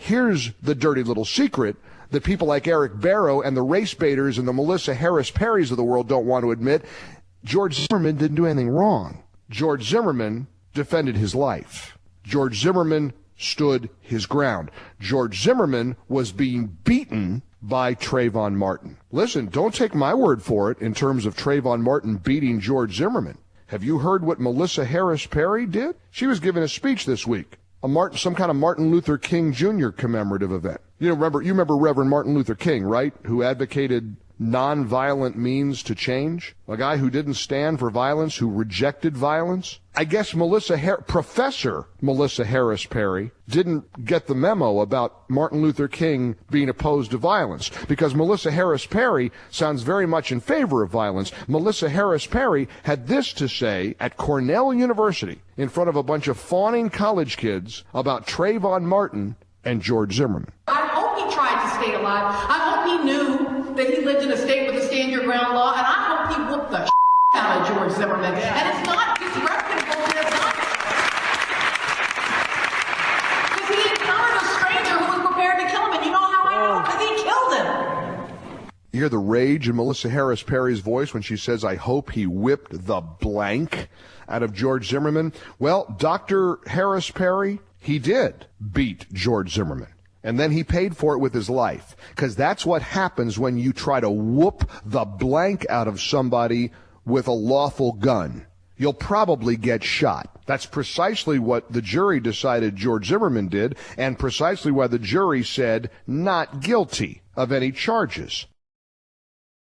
here's the dirty little secret that people like Eric Barrow and the race baiters and the Melissa Harris Perrys of the world don't want to admit. George Zimmerman didn't do anything wrong. George Zimmerman defended his life. George Zimmerman stood his ground. George Zimmerman was being beaten by Trayvon Martin. Listen, don't take my word for it in terms of Trayvon Martin beating George Zimmerman. Have you heard what Melissa Harris Perry did? She was giving a speech this week, some kind of Martin Luther King Jr. commemorative event. You remember Reverend Martin Luther King, right? Who advocated nonviolent means to change? A guy who didn't stand for violence, who rejected violence? I guess Professor Melissa Harris Perry didn't get the memo about Martin Luther King being opposed to violence, because Melissa Harris Perry sounds very much in favor of violence. Melissa Harris Perry had this to say at Cornell University in front of a bunch of fawning college kids about Trayvon Martin and George Zimmerman. I hope he tried to stay alive. I hope he knew that he lived in a state with a stand your ground law, and I hope he whooped the out of George Zimmerman. And it's not disreputable to his life. Because he encountered a stranger who was prepared to kill him, and you know how I know? Because he killed him. You hear the rage in Melissa Harris Perry's voice when she says, I hope he whipped the blank out of George Zimmerman. Well, Dr. Harris Perry, he did beat George Zimmerman. And then he paid for it with his life. Because that's what happens when you try to whoop the blank out of somebody with a lawful gun. You'll probably get shot. That's precisely what the jury decided George Zimmerman did, and precisely why the jury said not guilty of any charges.